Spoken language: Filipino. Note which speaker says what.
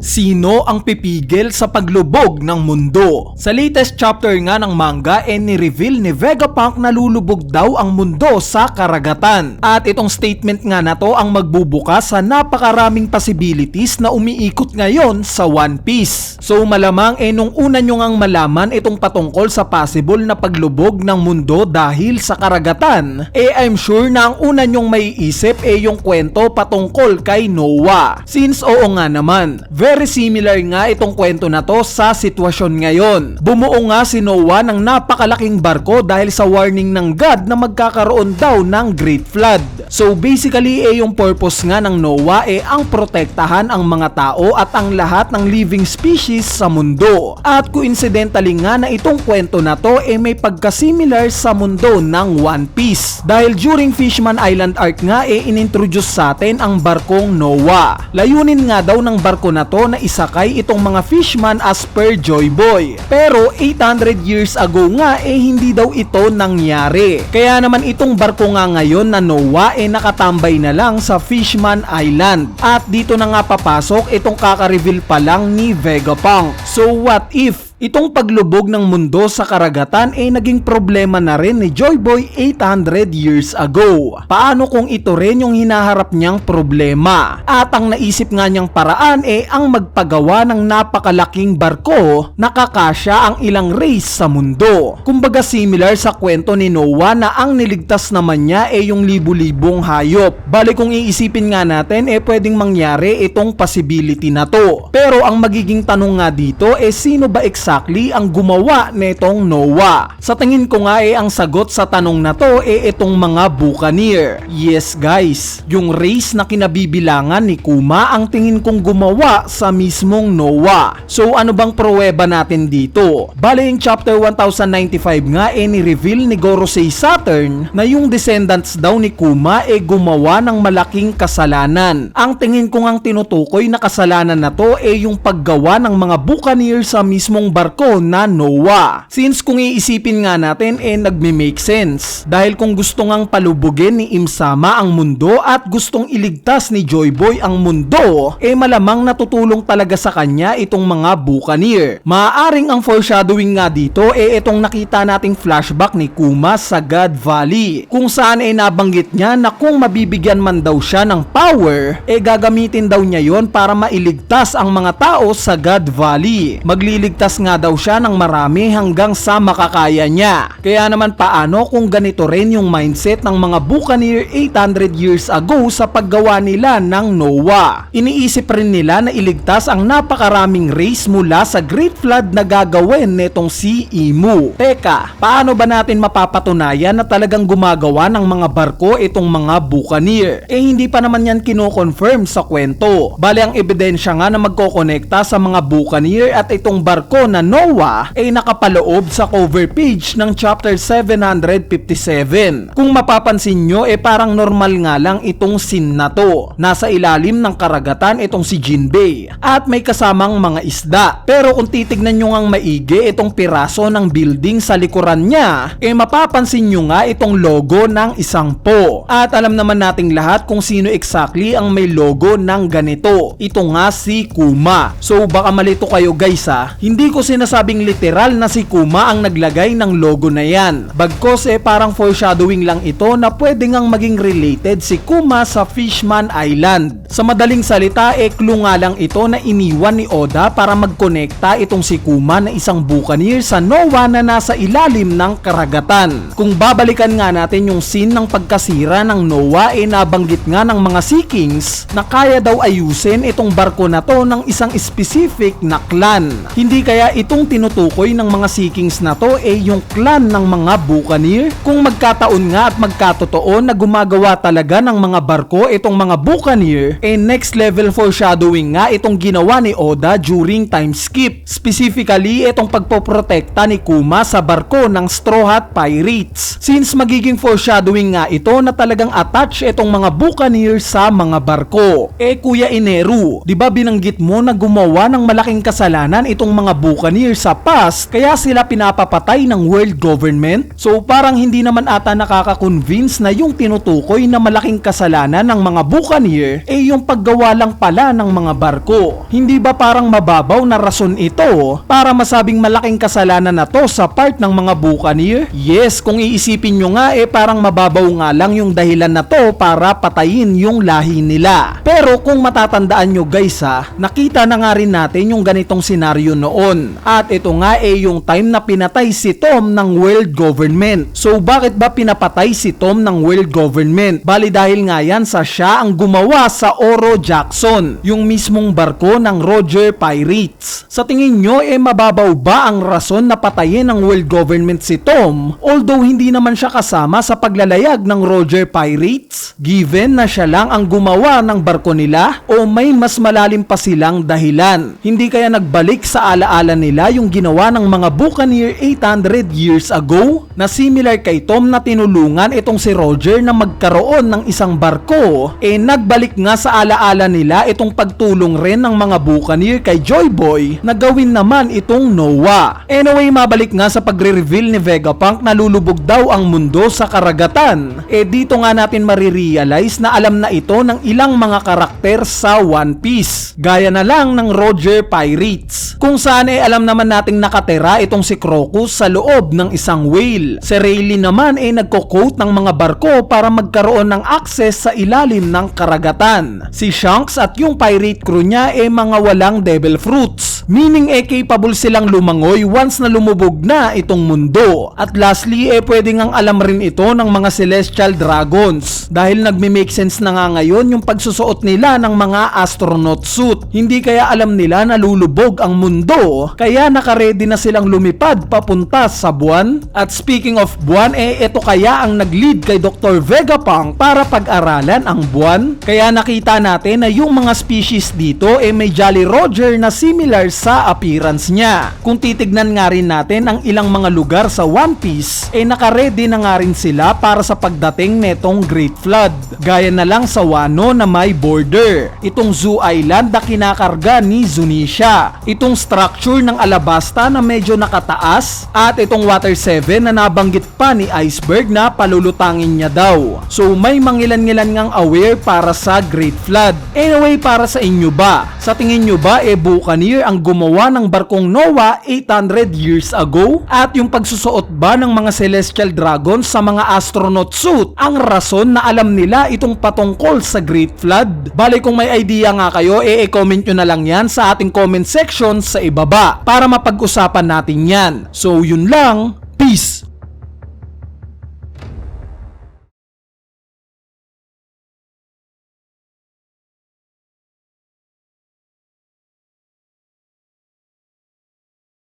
Speaker 1: Sino ang pipigil sa paglubog ng mundo? Sa latest chapter nga ng manga ni-reveal ni Vegapunk na lulubog daw ang mundo sa karagatan. At itong statement nga na to ang magbubukas sa napakaraming possibilities na umiikot ngayon sa One Piece. So malamang nung una nyo ngang malaman itong patungkol sa possible na paglubog ng mundo dahil sa karagatan, I'm sure na ang una nyong maiisip yung kwento patungkol kay Noah. Since oo nga naman, very similar nga itong kwento na to sa sitwasyon ngayon. Bumuo nga si Noah ng napakalaking barko dahil sa warning ng God na magkakaroon daw ng Great Flood. So basically yung purpose nga ng Noah ang protektahan ang mga tao at ang lahat ng living species sa mundo. At coincidentally nga na itong kwento na to may pagka-similar sa mundo ng One Piece. Dahil during Fishman Island arc nga inintroduce sa atin ang barkong Noah. Layunin nga daw ng barko na to na isakay itong mga fishman as per Joy Boy. Pero 800 years ago nga hindi daw ito nangyari. Kaya naman itong barko nga ngayon na Noah nakatambay na lang sa Fishman Island. At dito na nga papasok itong kaka-reveal pa lang ni Vegapunk. So what if itong paglubog ng mundo sa karagatan naging problema na rin ni Joy Boy 800 years ago? Paano kung ito rin yung hinaharap niyang problema? At ang naisip nga niyang paraan ang magpagawa ng napakalaking barko na kakasya ang ilang race sa mundo. Kumbaga similar sa kwento ni Noah na ang niligtas naman niya yung libu-libong hayop. Bali kung iisipin nga natin pwedeng mangyari itong possibility na to. Pero ang magiging tanong nga dito sino ba exactly ang gumawa netong Noah? Sa tingin ko nga ang sagot sa tanong na to itong mga buccaneer. Yes guys, yung race na kinabibilangan ni Kuma ang tingin kong gumawa sa mismong Noah. So ano bang pruweba natin dito? Bale yung chapter 1095 nga ni-reveal ni Gorosei Saturn na yung descendants daw ni Kuma gumawa ng malaking kasalanan. Ang tingin ko ngang tinutukoy na kasalanan na to yung paggawa ng mga buccaneer sa mismong barko na Noah. Since kung iisipin nga natin nagme-make sense. Dahil kung gusto ngang palubugin ni Im-sama ang mundo at gustong iligtas ni Joy Boy ang mundo, malamang natutulong talaga sa kanya itong mga buccaneer. Maaaring ang foreshadowing nga dito itong nakita nating flashback ni Kuma sa God Valley, kung saan nabanggit niya na kung mabibigyan man daw siya ng power, gagamitin daw niya yon para mailigtas ang mga tao sa God Valley. Magliligtas nga daw siya ng marami hanggang sa makakaya niya. Kaya naman paano kung ganito rin yung mindset ng mga buccaneer 800 years ago sa paggawa nila ng Noah? Iniisip rin nila na iligtas ang napakaraming race mula sa Great Flood na gagawin netong si Imu. Teka, paano ba natin mapapatunayan na talagang gumagawa ng mga barko itong mga buccaneer? Hindi pa naman yan kino-confirm sa kwento. Bale ang ebidensya nga na magkokonekta sa mga buccaneer at itong barko na Noah nakapaloob sa cover page ng chapter 757. Kung mapapansin nyo parang normal nga lang itong scene na to. Nasa ilalim ng karagatan itong si Jinbei at may kasamang mga isda. Pero kung titignan nyo ngang maigi itong piraso ng building sa likuran niya, mapapansin nyo nga itong logo ng isang po. At alam naman nating lahat kung sino exactly ang may logo ng ganito. Ito nga si Kuma. So baka malito kayo guys hindi ko sinasabing literal na si Kuma ang naglagay ng logo na yan. Bagkos parang foreshadowing lang ito na pwede ngang maging related si Kuma sa Fishman Island. Sa madaling salita clue nga lang ito na iniwan ni Oda para magkonekta itong si Kuma na isang buccaneer sa Noah na nasa ilalim ng karagatan. Kung babalikan nga natin yung scene ng pagkasira ng Noah nabanggit nga ng mga Sea Kings na kaya daw ayusin itong barko na to ng isang specific na clan. Hindi kaya itong tinutukoy ng mga Sea Kings na to yung clan ng mga buccaneer? Kung magkataon nga at magkatotoo na gumagawa talaga ng mga barko itong mga buccaneer, next level foreshadowing nga itong ginawa ni Oda during time skip. Specifically itong pagpoprotekta ni Kuma sa barko ng Straw Hat Pirates. Since magiging foreshadowing nga ito na talagang attach itong mga buccaneer sa mga barko. Kuya Ineru, di ba binanggit mo na gumawa ng malaking kasalanan itong mga buccaneer Buccaneers sa past kaya sila pinapapatay ng world government? So parang hindi naman ata nakaka-convince na yung tinutukoy na malaking kasalanan ng mga Buccaneer yung paggawa lang pala ng mga barko. Hindi ba parang mababaw na rason ito para masabing malaking kasalanan na to sa part ng mga Buccaneer? Yes, kung iisipin nyo nga parang mababaw nga lang yung dahilan na to para patayin yung lahi nila. Pero kung matatandaan nyo guys nakita na nga rin natin yung ganitong senaryo noon. At ito nga yung time na pinatay si Tom ng world government. So bakit ba pinapatay si Tom ng world government? Bali dahil nga yan sa siya ang gumawa sa Oro Jackson, yung mismong barko ng Roger Pirates. Sa tingin nyo mababaw ba ang rason na patayin ng world government si Tom? Although hindi naman siya kasama sa paglalayag ng Roger Pirates, given na siya lang ang gumawa ng barko nila, o may mas malalim pa silang dahilan? Hindi kaya nagbalik sa alaala nila yung ginawa ng mga Buccaneer 800 years ago na similar kay Tom na tinulungan itong si Roger na magkaroon ng isang barko? Nagbalik nga sa alaala nila itong pagtulong rin ng mga Buccaneer kay Joy Boy na gawin naman itong Noah. Anyway, mabalik nga sa pagre-reveal ni Vegapunk na lulubog daw ang mundo sa karagatan. Dito nga natin marirealize na alam na ito ng ilang mga karakter sa One Piece. Gaya na lang ng Roger Pirates, kung saan alam naman nating nakatira itong si Crocus sa loob ng isang whale. Si Rayleigh naman nagko-coat ng mga barko para magkaroon ng access sa ilalim ng karagatan. Si Shanks at yung pirate crew niya mga walang devil fruits, meaning capable silang lumangoy once na lumubog na itong mundo. At lastly pwede ngang alam rin ito ng mga celestial dragons dahil nagme-make sense na nga ngayon yung pagsusuot nila ng mga astronaut suit. Hindi kaya alam nila na lulubog ang mundo kaya nakaredy na silang lumipad papunta sa buwan? At speaking of buwan, ito kaya ang nag-lead kay Dr. Vegapunk para pag-aralan ang buwan? Kaya nakita natin na yung mga species dito may Jolly Roger na similar sa appearance niya. Kung titignan nga rin natin ang ilang mga lugar sa One Piece, nakaredy na nga rin sila para sa pagdating netong Great Flood. Gaya na lang sa Wano na may border, itong Zoo Island na kinakarga ni Zunisha, itong structure ng Alabasta na medyo nakataas, at itong Water 7 na nabanggit pa ni Iceberg na palulutangin niya daw. So may mangilan-ngilan ngang aware para sa Great Flood. Anyway, para sa inyo ba? Sa tingin nyo ba Buccaneer ang gumawa ng barkong Noah 800 years ago? At yung pagsusuot ba ng mga celestial dragons sa mga astronaut suit ang rason na alam nila itong patungkol sa Great Flood? Bale kung may idea nga kayo, comment nyo na lang yan sa ating comment section sa ibaba para mapag-usapan natin yan. So yun lang.